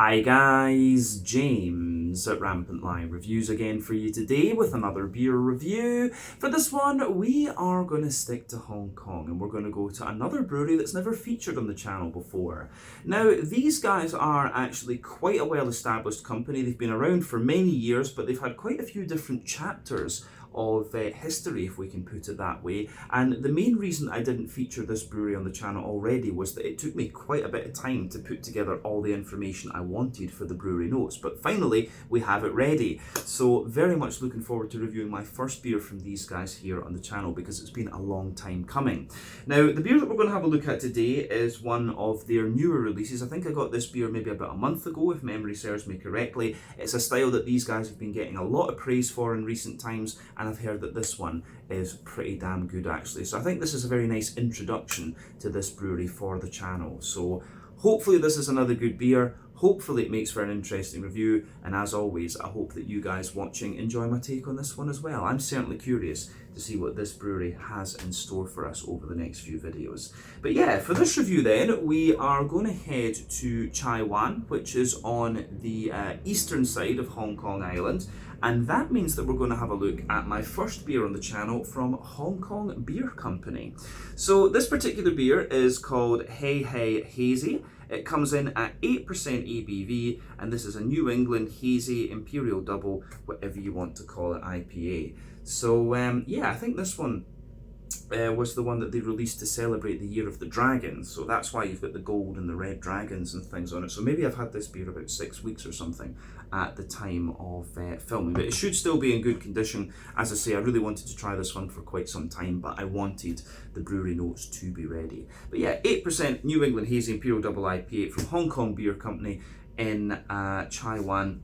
Hi guys, James at RampantLionReviews again for you today with another beer review. For this one, we are going to stick to Hong Kong and we're going to go to another brewery that's never featured on the channel before. Now, these guys are actually quite a well-established company. They've been around for many years, but they've had quite a few different chapters of history, if we can put it that way. And the main reason I didn't feature this brewery on the channel already was that it took me quite a bit of time to put together all the information I wanted for the brewery notes. But finally, we have it ready. So very much looking forward to reviewing my first beer from these guys here on the channel because it's been a long time coming. Now, the beer that we're going to have a look at today is one of their newer releases. I think I got this beer maybe about a month ago, if memory serves me correctly. It's a style that these guys have been getting a lot of praise for in recent times, and I've heard that this one is pretty damn good actually. So I think this is a very nice introduction to this brewery for the channel. So hopefully this is another good beer. Hopefully it makes for an interesting review, and as always, I hope that you guys watching enjoy my take on this one as well. I'm certainly curious to see what this brewery has in store for us over the next few videos. But yeah, for this review then, we are going to head to Chai Wan, which is on the eastern side of Hong Kong Island. And that means that we're going to have a look at my first beer on the channel from Hong Kong Beer Company. So this particular beer is called Hei Hei Hazy. It comes in at 8% ABV, and this is a New England Hazy Imperial Double, whatever you want to call it, IPA. So yeah, I think this one was the one that they released to celebrate the Year of the Dragon. So that's why you've got the gold and the red dragons and things on it. So maybe I've had this beer about 6 weeks or something at the time of filming, but it should still be in good condition. As I say, I really wanted to try this one for quite some time, but I wanted the brewery notes to be ready. But yeah, 8% New England Hazy Imperial Double IPA from Hong Kong Beer Company in Chai Wan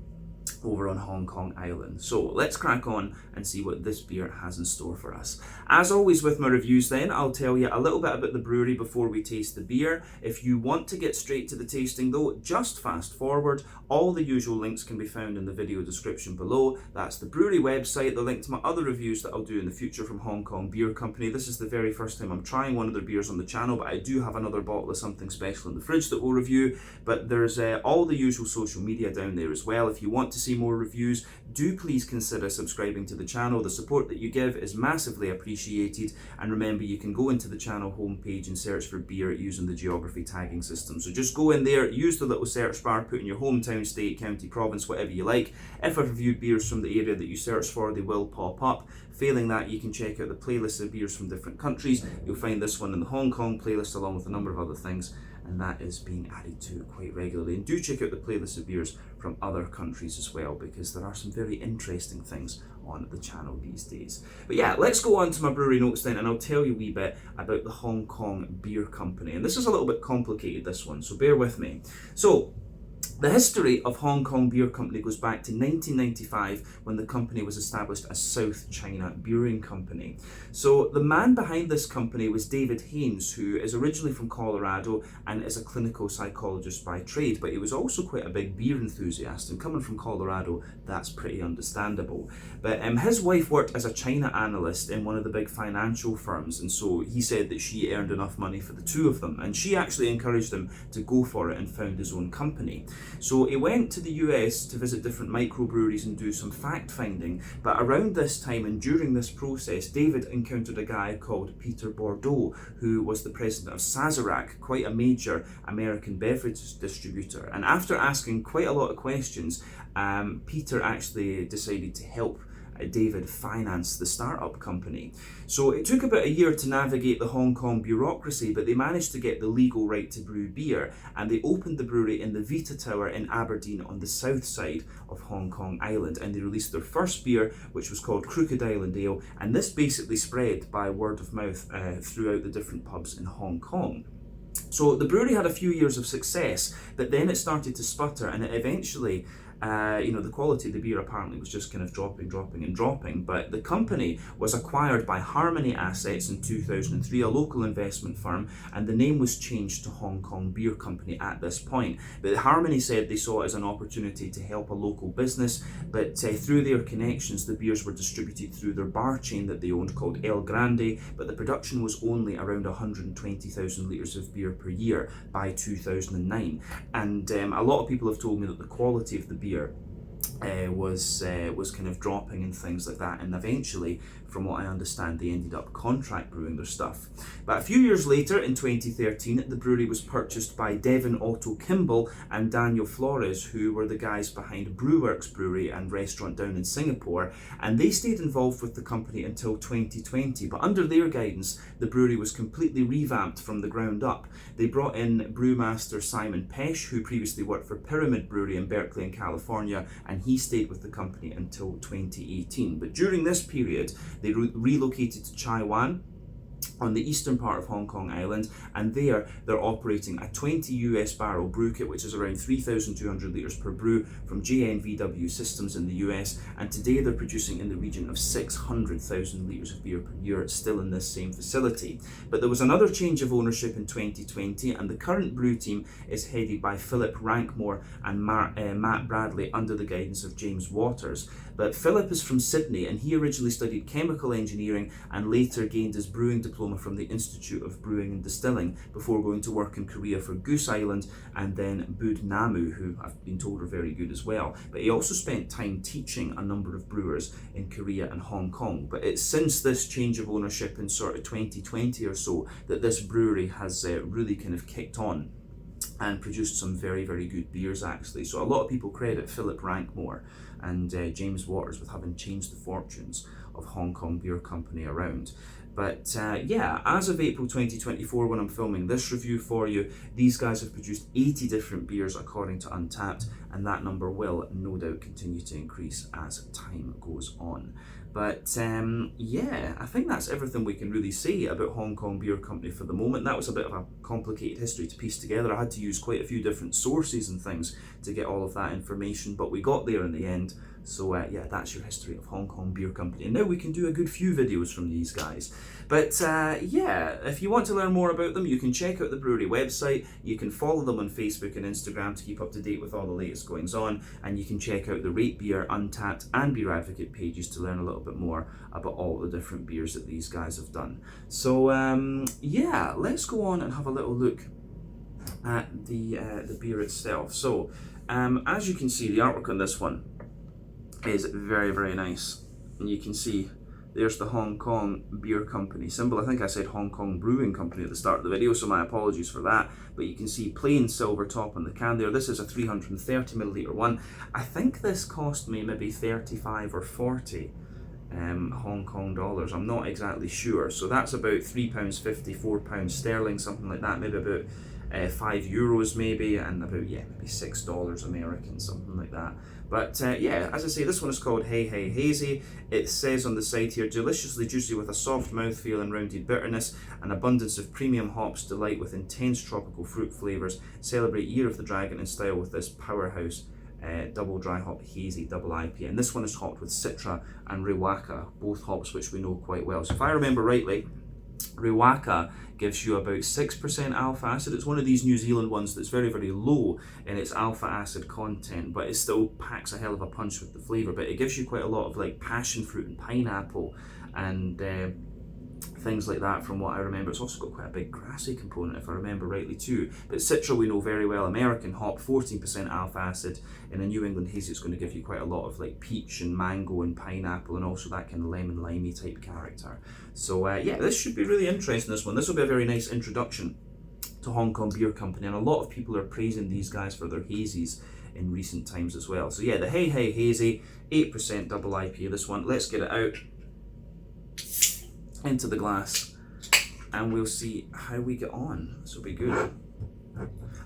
over on Hong Kong Island. So let's crack on and see what this beer has in store for us. As always with my reviews then, I'll tell you a little bit about the brewery before we taste the beer. If you want to get straight to the tasting though, just fast forward. All the usual links can be found in the video description below. That's the brewery website, the link to my other reviews that I'll do in the future from Hong Kong Beer Company. This is the very first time I'm trying one of their beers on the channel, but I do have another bottle of something special in the fridge that we'll review. But there's all the usual social media down there as well. If you want to see more reviews, do please consider subscribing to the channel. The support that you give is massively appreciated, and remember, you can go into the channel homepage and search for beer using the geography tagging system. So just go in there, use the little search bar, put in your hometown, state, county, province, whatever you like. If I've reviewed beers from the area that you search for, they will pop up. Failing that, you can check out the playlist of beers from different countries. You'll find this one in the Hong Kong playlist along with a number of other things, and that is being added to quite regularly. And do check out the playlist of beers from other countries as well, because there are some very interesting things on the channel these days. But yeah, let's go on to my brewery notes then, and I'll tell you a wee bit about the Hong Kong Beer Company. And this is a little bit complicated, this one, so bear with me. So the history of Hong Kong Beer Company goes back to 1995 when the company was established as South China Brewing Company. So the man behind this company was David Haynes, who is originally from Colorado and is a clinical psychologist by trade, but he was also quite a big beer enthusiast, and coming from Colorado, that's pretty understandable. But his wife worked as a China analyst in one of the big financial firms, and so he said that she earned enough money for the two of them, and she actually encouraged him to go for it and found his own company. So he went to the US to visit different microbreweries and do some fact finding, but around this time and during this process, David encountered a guy called Peter Bordeaux, who was the president of Sazerac, quite a major American beverage distributor. And after asking quite a lot of questions, Peter actually decided to help David financed the startup company. So it took about a year to navigate the Hong Kong bureaucracy, but they managed to get the legal right to brew beer, and they opened the brewery in the Vita Tower in Aberdeen on the south side of Hong Kong Island, and they released their first beer, which was called Crocodile and Ale, and this basically spread by word of mouth throughout the different pubs in Hong Kong. So the brewery had a few years of success, but then it started to sputter, and it eventually the quality of the beer apparently was just kind of dropping. But the company was acquired by Harmony Assets in 2003, a local investment firm, and the name was changed to Hong Kong Beer Company at this point. But Harmony said they saw it as an opportunity to help a local business, but through their connections, the beers were distributed through their bar chain that they owned called El Grande, but the production was only around 120,000 litres of beer per year by 2009. And a lot of people have told me that the quality of the beer was kind of dropping and things like that, and eventually, from what I understand, they ended up contract brewing their stuff. But a few years later, in 2013, the brewery was purchased by Devin Otto Kimball and Daniel Flores, who were the guys behind Brewworks Brewery and restaurant down in Singapore, and they stayed involved with the company until 2020. But under their guidance, the brewery was completely revamped from the ground up. They brought in brewmaster Simon Pesh, who previously worked for Pyramid Brewery in Berkeley in California, and he stayed with the company until 2018. But during this period, they relocated to Chai Wan on the eastern part of Hong Kong Island, and there they're operating a 20 US barrel brew kit, which is around 3,200 litres per brew from JNVW Systems in the US, and today they're producing in the region of 600,000 litres of beer per year, still in this same facility. But there was another change of ownership in 2020, and the current brew team is headed by Philip Rankmore and Matt Bradley under the guidance of James Waters. But Philip is from Sydney, and he originally studied chemical engineering and later gained his brewing diploma from the Institute of Brewing and Distilling before going to work in Korea for Goose Island and then Bud Namu, who I've been told are very good as well. But he also spent time teaching a number of brewers in Korea and Hong Kong. But it's since this change of ownership in sort of 2020 or so that this brewery has really kind of kicked on and produced some very, very good beers actually. So a lot of people credit Philip Rankmore and James Waters with having changed the fortunes of Hong Kong Beer Company around. But yeah, as of April 2024, when I'm filming this review for you, these guys have produced 80 different beers according to Untappd, and that number will no doubt continue to increase as time goes on. But yeah, I think that's everything we can really say about Hong Kong Beer Company for the moment. That was a bit of a complicated history to piece together. I had to use quite a few different sources and things to get all of that information, but we got there in the end. So yeah, that's your history of Hong Kong Beer Company. And now we can do a good few videos from these guys. But yeah, if you want to learn more about them, you can check out the brewery website. You can follow them on Facebook and Instagram to keep up to date with all the latest goings on. And you can check out the Rate Beer, Untappd and Beer Advocate pages to learn a little bit more about all the different beers that these guys have done. So yeah, let's go on and have a little look at the beer itself. So as you can see, the artwork on this one is very, very nice. And you can see there's the Hong Kong Beer Company symbol. I think I said Hong Kong Brewing Company at the start of the video, so my apologies for that. But you can see plain silver top on the can there. This is a 330 milliliter one. I think this cost me maybe 35 or 40 Hong Kong dollars. I'm not exactly sure. So that's about £3.50, £4 sterling, something like that. Maybe about €5 maybe, and about, yeah, maybe $6 American, something like that. But yeah, as I say, this one is called Hei Hei Hazy. It says on the side here, deliciously juicy with a soft mouthfeel and rounded bitterness, an abundance of premium hops, delight with intense tropical fruit flavours. Celebrate Year of the Dragon in style with this powerhouse double dry hop hazy double IPA. And this one is hopped with Citra and Rewaka, both hops which we know quite well. So if I remember rightly, Rewaka gives you about 6% alpha acid. It's one of these New Zealand ones that's very, very low in its alpha acid content, but it still packs a hell of a punch with the flavour. But it gives you quite a lot of like passion fruit and pineapple and things like that from what I remember. It's also got quite a big grassy component if I remember rightly too. But Citra we know very well, American hop, 14% alpha acid. In a New England hazy it's going to give you quite a lot of like peach and mango and pineapple and also that kind of lemon limey type character. So yeah, this should be really interesting, this one. This will be a very nice introduction to Hong Kong Beer Company, and a lot of people are praising these guys for their hazies in recent times as well. So yeah, the Hei Hei Hazy, 8% double IPA this one. Let's get it out into the glass and we'll see how we get on. This will be good.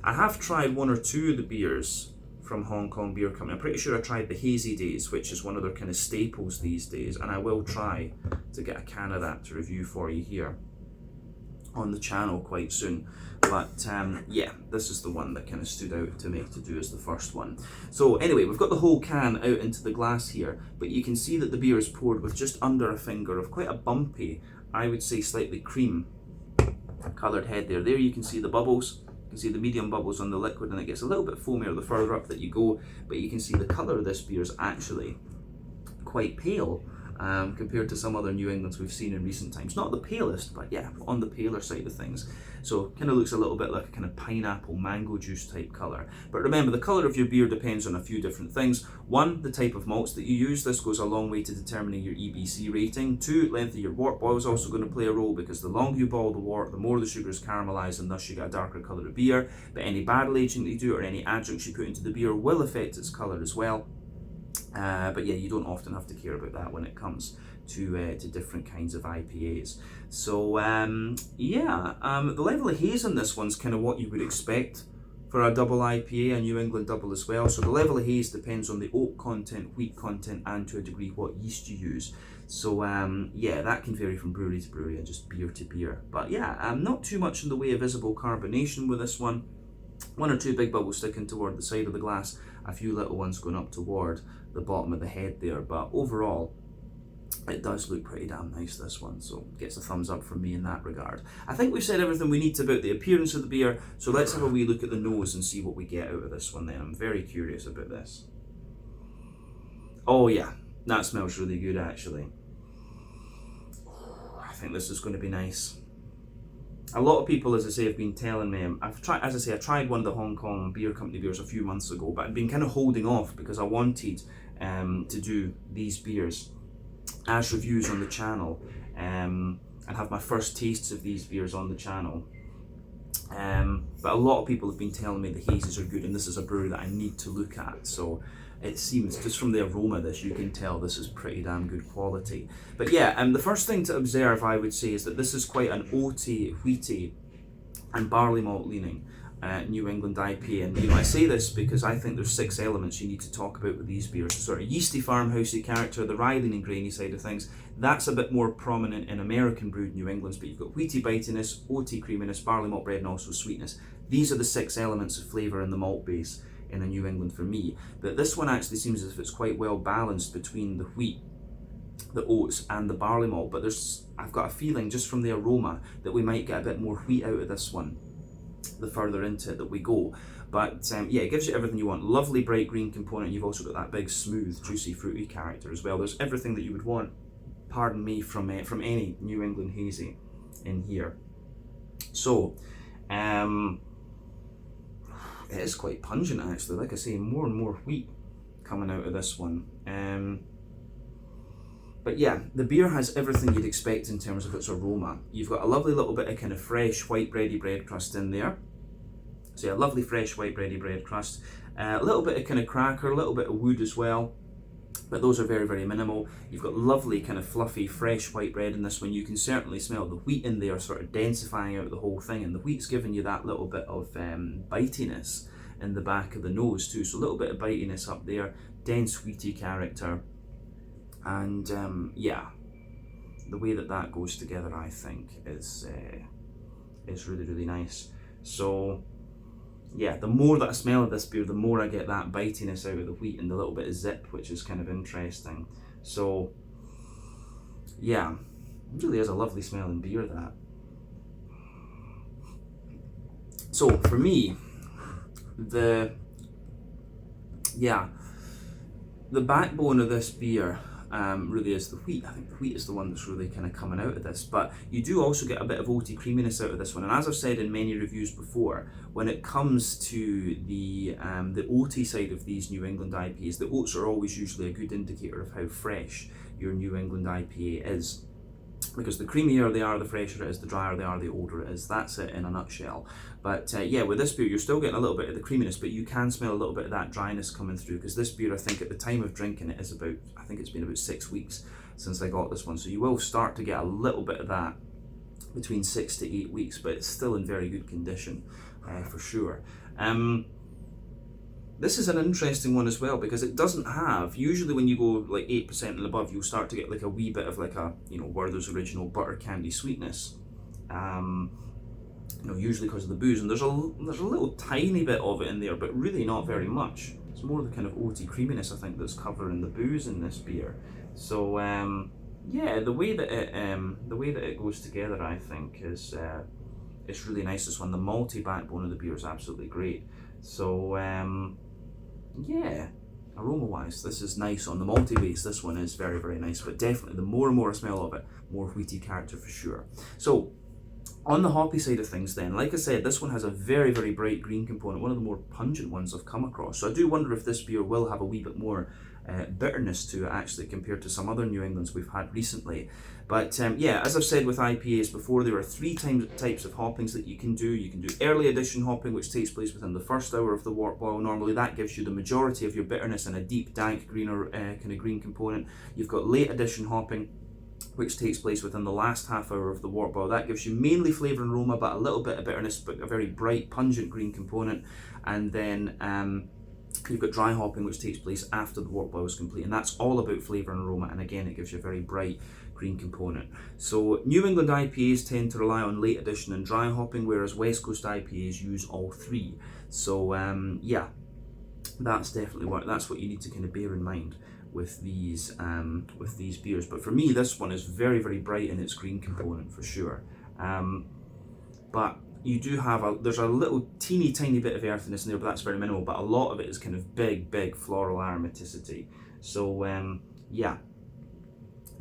I have tried one or two of the beers from Hong Kong Beer Company. I'm pretty sure I tried the Hazy Days, which is one of their kind of staples these days, and I will try to get a can of that to review for you here on the channel quite soon. But yeah, this is the one that kind of stood out to me to do as the first one. So anyway, we've got the whole can out into the glass here, but you can see that the beer is poured with just under a finger of quite a bumpy, I would say slightly cream coloured head there. There you can see the bubbles. You can see the medium bubbles on the liquid, and it gets a little bit foamier the further up that you go, but you can see the colour of this beer is actually quite pale. Compared to some other New Englands we've seen in recent times. Not the palest, but yeah, on the paler side of things. So kind of looks a little bit like a kind of pineapple mango juice type colour. But remember, the colour of your beer depends on a few different things. One, the type of malts that you use. This goes a long way to determining your EBC rating. Two, length of your wort boil is also going to play a role, because the longer you boil the wort, the more the sugar is caramelised, and thus you get a darker colour of beer. But any barrel aging that you do or any adjuncts you put into the beer will affect its colour as well. But yeah, you don't often have to care about that when it comes to different kinds of IPAs. So yeah, the level of haze on this one's kind of what you would expect for a double IPA, a New England double as well. So the level of haze depends on the oak content, wheat content, and to a degree what yeast you use. So yeah, that can vary from brewery to brewery and just beer to beer. But yeah, not too much in the way of visible carbonation with this one. One or two big bubbles sticking toward the side of the glass, a few little ones going up toward the bottom of the head there, but overall it does look pretty damn nice, this one, so gets a thumbs up from me in that regard. I think we've said everything we need to about the appearance of the beer, so let's have a wee look at the nose and see what we get out of this one then. I'm very curious about this. Oh yeah, that smells really good actually. I think this is going to be nice. A lot of people, as I say, have been telling me, I tried one of the Hong Kong Beer Company beers a few months ago, but I'd been kind of holding off because I wanted to do these beers as reviews on the channel and have my first tastes of these beers on the channel. But a lot of people have been telling me the hazes are good, and this is a brewery that I need to look at. So it seems, just from the aroma of this, you can tell this is pretty damn good quality. But yeah, the first thing to observe, I would say, is that this is quite an oaty, wheaty, and barley malt leaning New England IPA. And you know, I say this because I think there's 6 elements you need to talk about with these beers. The sort of yeasty, farmhousey character, the rye leaning, grainy side of things. That's a bit more prominent in American brewed New Englands, but you've got wheaty bitiness, oaty creaminess, barley malt bread, and also sweetness. These are the 6 elements of flavour in the malt base in a New England for me. But this one actually seems as if it's quite well balanced between the wheat, the oats, and the barley malt. But I've got a feeling just from the aroma that we might get a bit more wheat out of this one the further into it that we go. But yeah, it gives you everything you want. Lovely bright green component. You've also got that big smooth, juicy, fruity character as well. There's everything that you would want, pardon me, from any New England hazy in here. So it is quite pungent actually. Like I say, more and more wheat coming out of this one. But yeah, the beer has everything you'd expect in terms of its aroma. You've got a lovely little bit of kind of fresh white bready bread crust in there. So yeah, lovely fresh white bready bread crust. A little bit of kind of cracker, a little bit of wood as well. But those are very, very minimal. You've got lovely kind of fluffy, fresh white bread in this one. You can certainly smell the wheat in there sort of densifying out the whole thing. And the wheat's giving you that little bit of bitiness in the back of the nose too. So a little bit of bitiness up there, dense wheaty character. And yeah, the way that goes together, I think, is really, really nice. So yeah, the more that I smell of this beer, the more I get that bitiness out of the wheat and the little bit of zip, which is kind of interesting. So yeah, it really is a lovely smelling beer, that. So for me, the backbone of this beer really is the wheat. I think the wheat is the one that's really kind of coming out of this, but you do also get a bit of oaty creaminess out of this one. And as I've said in many reviews before, when it comes to the oaty side of these New England IPAs, the oats are always usually a good indicator of how fresh your New England IPA is. Because the creamier they are, the fresher it is, the drier they are, the older it is. That's it in a nutshell. But yeah, with this beer, you're still getting a little bit of the creaminess, but you can smell a little bit of that dryness coming through, because this beer, I think at the time of drinking it, is about, I think it's been about 6 weeks since I got this one. So you will start to get a little bit of that between 6 to 8 weeks, but it's still in very good condition for sure. This is an interesting one as well, because it doesn't have, usually when you go like 8% and above, you'll start to get like a wee bit of like a, Werther's Original butter candy sweetness. You know, usually because of the booze, and there's a little tiny bit of it in there, but really not very much. It's more the kind of oaty creaminess, I think, that's covering the booze in this beer. So yeah, the way that it goes together, I think, is it's really nice. This one, the malty backbone of the beer is absolutely great. So yeah, aroma wise, this is nice on the malty base. This one is very, very nice, but definitely the more and more I smell of it, more wheaty character for sure. So on the hoppy side of things then, like I said, this one has a very, very bright green component, one of the more pungent ones I've come across. So I do wonder if this beer will have a wee bit more bitterness to it actually compared to some other New Englands we've had recently. But yeah, as I've said with IPAs before, there are three types of hoppings that you can do. You can do early addition hopping, which takes place within the first hour of the wort boil. Normally that gives you the majority of your bitterness and a deep, dank, greener kind of green component. You've got late addition hopping, which takes place within the last half hour of the wort boil. That gives you mainly flavour and aroma, but a little bit of bitterness, but a very bright, pungent green component. And then you've got dry hopping, which takes place after the wort boil is complete, and that's all about flavour and aroma, and again, it gives you a very bright green component. So New England IPAs tend to rely on late addition and dry hopping, whereas West Coast IPAs use all three. So yeah, that's what you need to kind of bear in mind with these beers. But for me, this one is very, very bright in its green component for sure. But you do have there's a little teeny tiny bit of earthiness in there, but that's very minimal. But a lot of it is kind of big floral aromaticity. So yeah,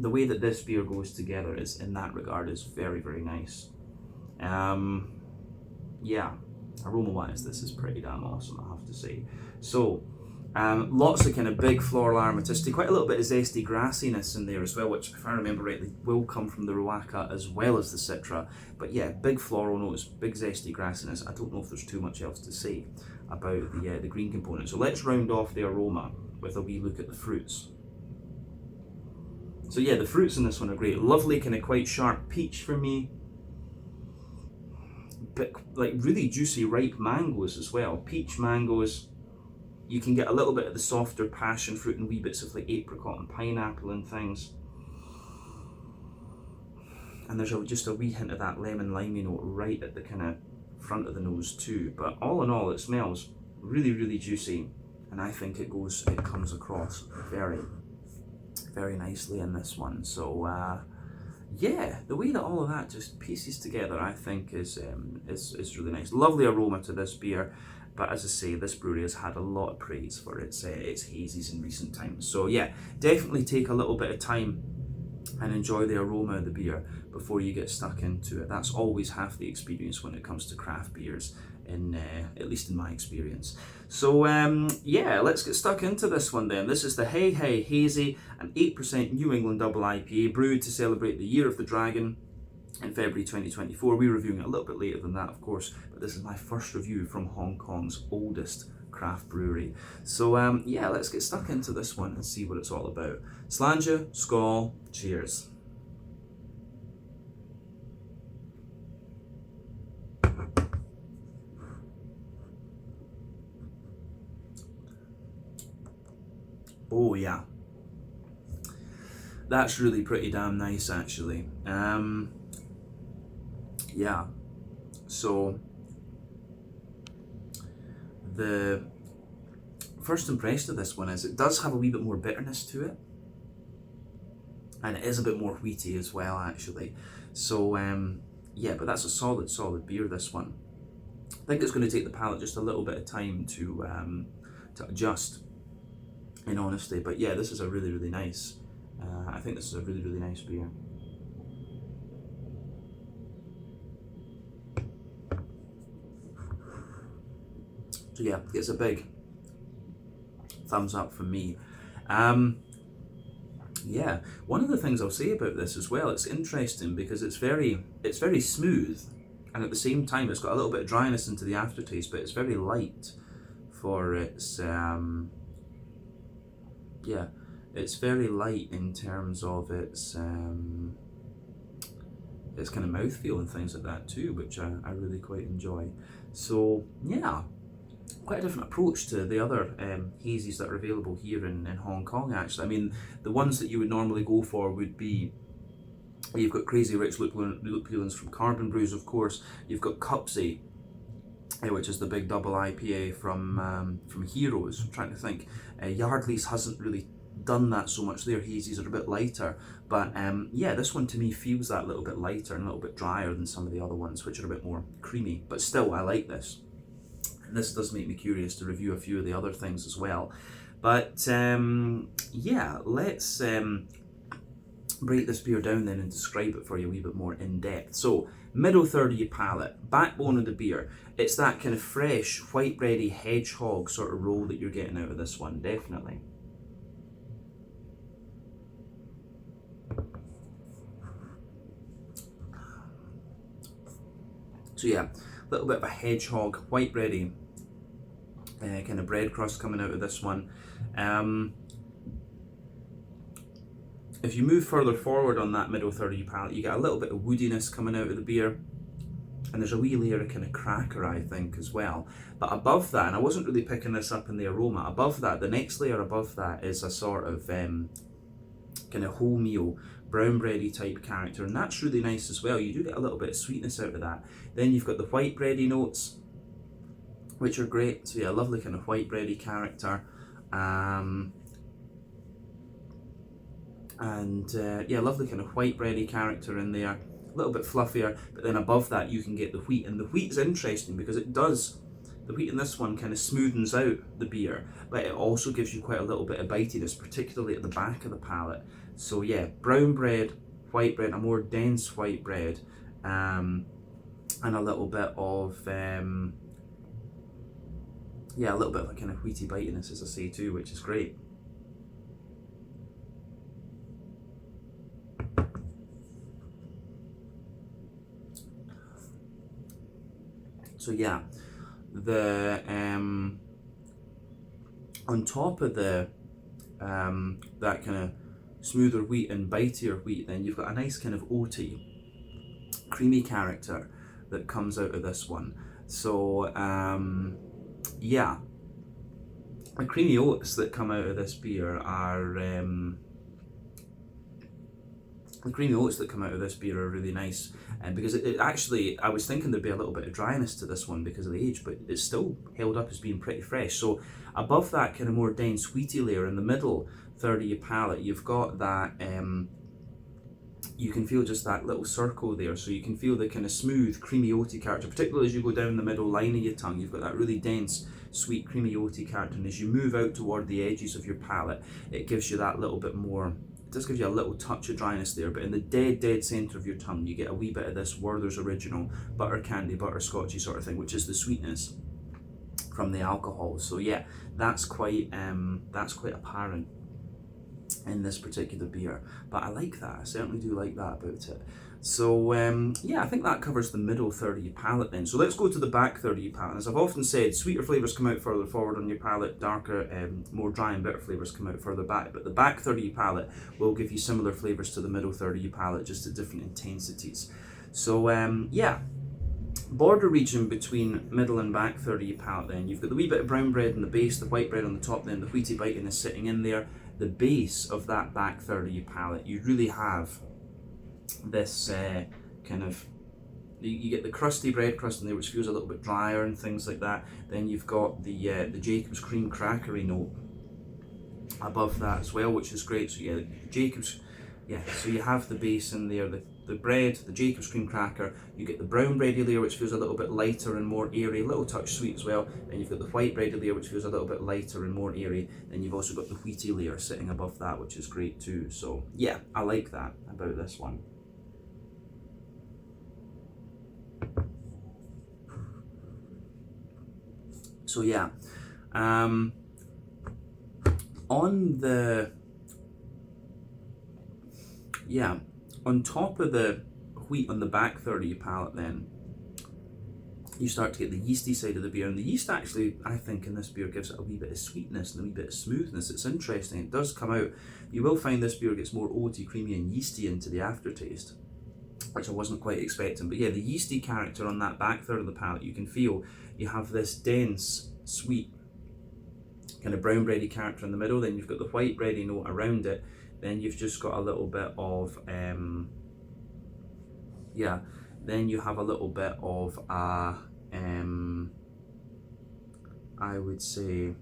the way that this beer goes together is, in that regard, is very, very nice. Yeah, aroma wise, this is pretty damn awesome, I have to say. So lots of kind of big floral aromaticity, quite a little bit of zesty grassiness in there as well, which, if I remember rightly, will come from the Ruaka as well as the Citra. But yeah, big floral notes, big zesty grassiness. I don't know if there's too much else to say about the green component. So let's round off the aroma with a wee look at the fruits. So yeah, the fruits in this one are great. Lovely kind of quite sharp peach for me. But like really juicy ripe mangoes as well. Peach, mangoes. You can get a little bit of the softer passion fruit and wee bits of like apricot and pineapple and things. And there's just a wee hint of that lemon limey note right at the kind of front of the nose too. But all in all, it smells really, really juicy. And I think it comes across very, very nicely in this one. So yeah, the way that all of that just pieces together, I think is really nice. Lovely aroma to this beer. But as I say, this brewery has had a lot of praise for its hazies in recent times. So yeah, definitely take a little bit of time and enjoy the aroma of the beer before you get stuck into it. That's always half the experience when it comes to craft beers, at least in my experience. So yeah, let's get stuck into this one then. This is the Hei Hei Hazy, an 8% New England double IPA brewed to celebrate the Year of the Dragon in February 2024. We're reviewing it a little bit later than that, of course, but this is my first review from Hong Kong's oldest craft brewery. So yeah, let's get stuck into this one and see what it's all about. Slàinte, skål, cheers. Oh yeah, that's really pretty damn nice actually. Yeah, so the first impression of this one is it does have a wee bit more bitterness to it, and it is a bit more wheaty as well actually. So yeah, but that's a solid beer, this one. I think it's going to take the palate just a little bit of time to adjust, in honesty. But yeah, this is a really, really nice, I think this is a really, really nice beer. So yeah, it's a big thumbs up from me. Yeah, one of the things I'll say about this as well, it's interesting because it's very smooth, and at the same time it's got a little bit of dryness into the aftertaste, but it's very light for its yeah, it's very light in terms of its kind of mouthfeel and things like that too, which I really quite enjoy. So yeah, quite a different approach to the other hazies that are available here in Hong Kong actually. I mean, the ones that you would normally go for would be You've got Crazy Rich Lupulins from Carbon Brews, of course. You've got Cupsy, which is the big double IPA from Heroes. I'm trying to think. Yardley's hasn't really done that so much. Their hazies are a bit lighter, but yeah, this one to me feels that little bit lighter and a little bit drier than some of the other ones, which are a bit more creamy. But still, I like this. And this does make me curious to review a few of the other things as well. But yeah, let's break this beer down then and describe it for you a wee bit more in depth. So, middle third of your palate, backbone of the beer. It's that kind of fresh, white bready hedgehog sort of roll that you're getting out of this one, definitely. So yeah, a little bit of a hedgehog, white bready kind of bread crust coming out of this one. If you move further forward on that middle third of your palate, you get a little bit of woodiness coming out of the beer. And there's a wee layer of kind of cracker, I think, as well. But above that, and I wasn't really picking this up in the aroma, above that, the next layer above that is a sort of kind of wholemeal, brown bready type character. And that's really nice as well. You do get a little bit of sweetness out of that. Then you've got the white bready notes, which are great. So yeah, lovely kind of white bready character. Yeah, lovely kind of white bready character in there. A little bit fluffier, but then above that you can get the wheat, and the wheat's interesting because the wheat in this one kind of smoothens out the beer, but it also gives you quite a little bit of bitiness, particularly at the back of the palate. So yeah, brown bread, white bread, a more dense white bread, and a little bit of yeah, a little bit of a kind of wheaty bitiness, as I say too, which is great. So yeah, the on top of the that kind of smoother wheat and bitier wheat, then you've got a nice kind of oaty, creamy character that comes out of this one. So yeah, the creamy oats that come out of this beer are really nice, and because it actually, I was thinking there'd be a little bit of dryness to this one because of the age, but it's still held up as being pretty fresh. So above that kind of more dense wheaty layer in the middle third of your palate, you've got that you can feel just that little circle there, so you can feel the kind of smooth creamy oaty character, particularly as you go down the middle line of your tongue. You've got that really dense sweet creamy oaty character, and as you move out toward the edges of your palate, it gives you that little bit more. It does give you a little touch of dryness there, but in the dead centre of your tongue, you get a wee bit of this Werther's Original butter candy, butterscotchy sort of thing, which is the sweetness from the alcohol. So yeah, that's quite apparent in this particular beer. But I like that. I certainly do like that about it. So yeah, I think that covers the middle third of your palate then. So let's go to the back third of your palate. As I've often said, sweeter flavours come out further forward on your palate, darker, more dry and bitter flavours come out further back. But the back third of your palate will give you similar flavours to the middle third of your palate, just at different intensities. So yeah, border region between middle and back third of your palate then. You've got the wee bit of brown bread in the base, the white bread on the top, then the wheaty bitiness sitting in there. The base of that back third of your palate, you really have this kind of, you get the crusty bread crust in there, which feels a little bit drier and things like that. Then you've got the Jacob's cream crackery note above that as well, which is great. So yeah, Jacob's, yeah, so you have the base in there, the bread, the Jacob's cream cracker, you get the brown bready layer, which feels a little bit lighter and more airy, a little touch sweet as well. Then you've got the white bready layer, which feels a little bit lighter and more airy. Then you've also got the wheaty layer sitting above that, which is great too. So yeah, I like that about this one. So yeah, on top of the wheat on the back third of your palate, then you start to get the yeasty side of the beer, and the yeast actually, I think, in this beer gives it a wee bit of sweetness and a wee bit of smoothness. It's interesting. It does come out. You will find this beer gets more oaty, creamy, and yeasty into the aftertaste, which I wasn't quite expecting. But yeah, the yeasty character on that back third of the palate, you can feel you have this dense, sweet, kind of brown bready character in the middle. Then you've got the white bready note around it. Then you've just got a little bit of yeah, then you have a little bit of a, I would say,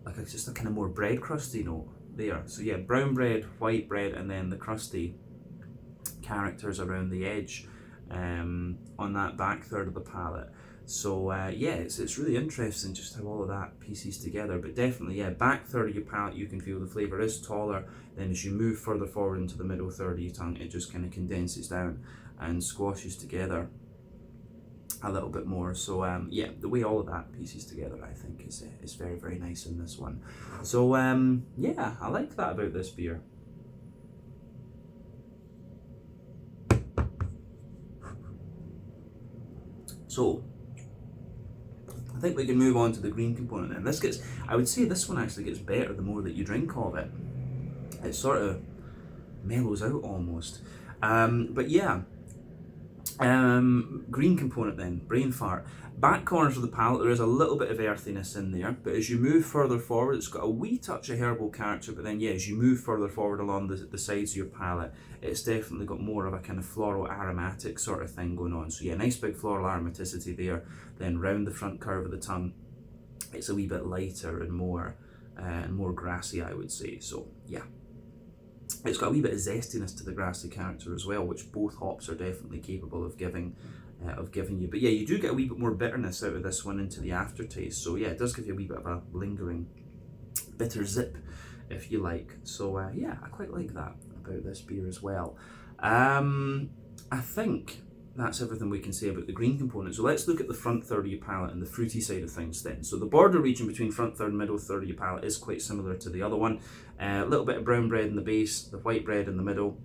like just a kind of more bread crusty note there. So yeah, brown bread, white bread, and then the crusty characters around the edge on that back third of the palette. So yeah, it's really interesting just how all of that pieces together. But definitely, yeah, back third of your palette, you can feel the flavour is taller. Then as you move further forward into the middle third of your tongue, it just kind of condenses down and squashes together a little bit more. So yeah, the way all of that pieces together, I think, is very, very nice in this one. So yeah, I like that about this beer. So I think we can move on to the green component then. This gets, I would say this one actually gets better the more that you drink of it. It sort of mellows out almost. But yeah, green component then, brain fart. Back corners of the palate, there is a little bit of earthiness in there, but as you move further forward, it's got a wee touch of herbal character, but then yeah, as you move further forward along the sides of your palate, it's definitely got more of a kind of floral aromatic sort of thing going on. So yeah, nice big floral aromaticity there. Then round the front curve of the tongue, it's a wee bit lighter and more grassy, I would say. So yeah. It's got a wee bit of zestiness to the grassy character as well, which both hops are definitely capable of giving you. But yeah, you do get a wee bit more bitterness out of this one into the aftertaste. So yeah, it does give you a wee bit of a lingering bitter zip, if you like. So yeah, I quite like that about this beer as well. I think that's everything we can say about the green component. So let's look at the front third of your palate and the fruity side of things then. So the border region between front third and middle third of your palate is quite similar to the other one. A little bit of brown bread in the base, the white bread in the middle,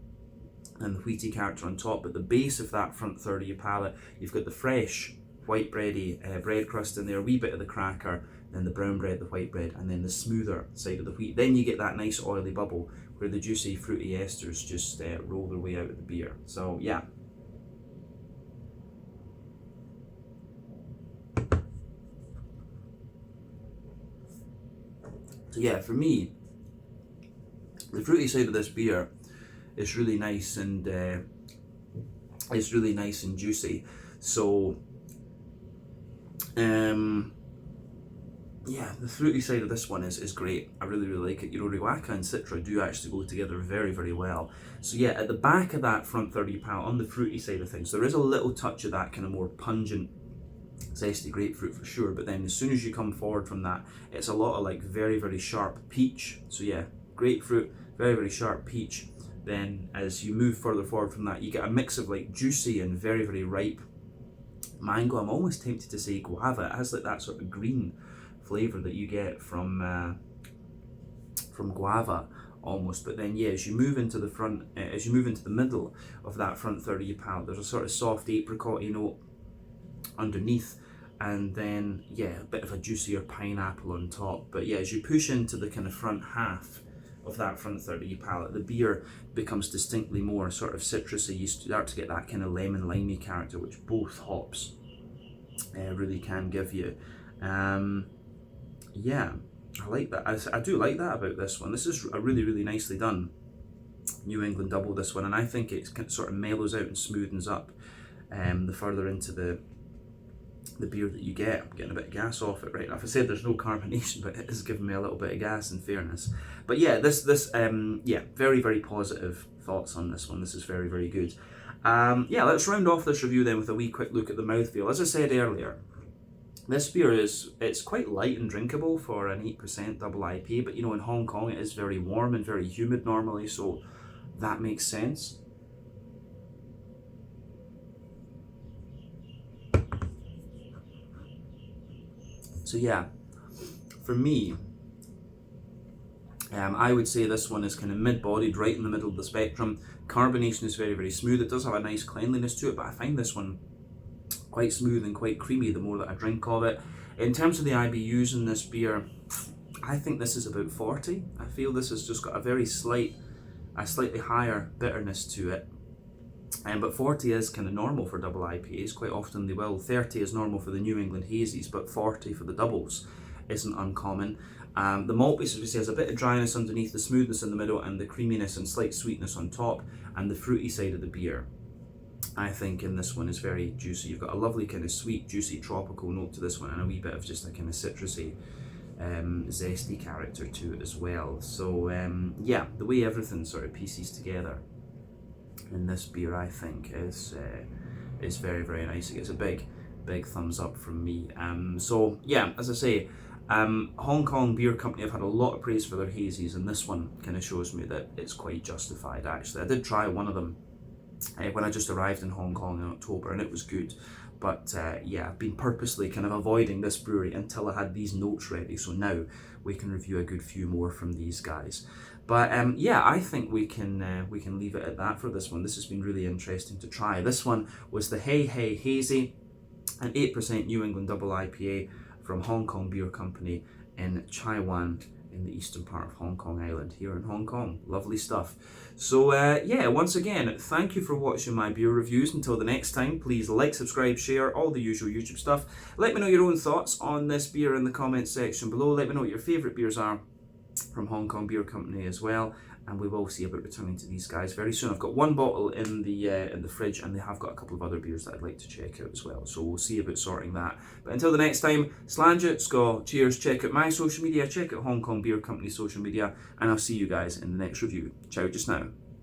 and the wheaty character on top. But the base of that front third of your palate, you've got the fresh white bready bread crust in there, a wee bit of the cracker, then the brown bread, the white bread, and then the smoother side of the wheat. Then you get that nice oily bubble where the juicy fruity esters just roll their way out of the beer. So yeah. So yeah, for me, the fruity side of this beer is really nice and juicy. So yeah, the fruity side of this one is great. I really, really like it. You know, Riwaka and Citra do actually go together very, very well. So yeah, at the back of that front third of your palate, on the fruity side of things, there is a little touch of that kind of more pungent, zesty grapefruit for sure, but then as soon as you come forward from that, it's a lot of like very, very sharp peach. So yeah, grapefruit, very, very sharp peach. Then as you move further forward from that, you get a mix of like juicy and very, very ripe mango. I'm almost tempted to say guava. It has like that sort of green flavour that you get from guava almost. But then yeah, as you move into the front, as you move into the middle of that front third of your palate, there's a sort of soft apricot-y note underneath, and then yeah, a bit of a juicier pineapple on top. But yeah, as you push into the kind of front half of that front third of your palate, the beer becomes distinctly more sort of citrusy. You start to get that kind of lemon limey character, which both hops really can give you. Yeah, I like that. I do like that about this one. This is a really, really nicely done New England double, this one, and I think it sort of mellows out and smoothens up the further into the beer that you get. I'm getting a bit of gas off it right now. If I said there's no carbonation, but it is giving me a little bit of gas in fairness. But yeah, yeah, very, very positive thoughts on this one. This is very, very good. Yeah, let's round off this review then with a wee quick look at the mouthfeel. As I said earlier, this beer it's quite light and drinkable for an 8% double IPA, but you know, in Hong Kong it is very warm and very humid normally, so that makes sense. So yeah, for me, I would say this one is kind of mid-bodied, right in the middle of the spectrum. Carbonation is very, very smooth. It does have a nice cleanliness to it, but I find this one quite smooth and quite creamy the more that I drink of it. In terms of the IBUs in this beer, I think this is about 40. I feel this has just got a slightly higher bitterness to it. But 40 is kind of normal for double IPAs. Quite often they will. 30 is normal for the New England Hazies, but 40 for the doubles isn't uncommon. The malt base, as we say, has a bit of dryness underneath, the smoothness in the middle, and the creaminess and slight sweetness on top, and the fruity side of the beer, I think, in this one is very juicy. You've got a lovely kind of sweet, juicy, tropical note to this one, and a wee bit of just a kind of citrusy, zesty character to it as well. So yeah, the way everything sort of pieces together in this beer, I think, is very, very nice. It gets a big thumbs up from me. So yeah, as I say, Hong Kong Beer Company have had a lot of praise for their hazies, and this one kind of shows me that it's quite justified, actually. I did try one of them when I just arrived in Hong Kong in October, and it was good. But yeah, I've been purposely kind of avoiding this brewery until I had these notes ready, so now we can review a good few more from these guys. But yeah, I think we can leave it at that for this one. This has been really interesting to try. This one was the Hei Hei Hazy, an 8% New England double IPA from Hong Kong Beer Company in Chai Wan, in the eastern part of Hong Kong Island, here in Hong Kong. Lovely stuff. So yeah, once again, thank you for watching my beer reviews. Until the next time, please like, subscribe, share, all the usual YouTube stuff. Let me know your own thoughts on this beer in the comments section below. Let me know what your favourite beers are from Hong Kong Beer Company as well, and we will see about returning to these guys very soon. I've got one bottle in the fridge, and they have got a couple of other beers that I'd like to check out as well, so we'll see about sorting that. But until the next time, Slàinte, Skål, cheers, check out my social media, check out Hong Kong Beer Company's social media, and I'll see you guys in the next review. Ciao just now.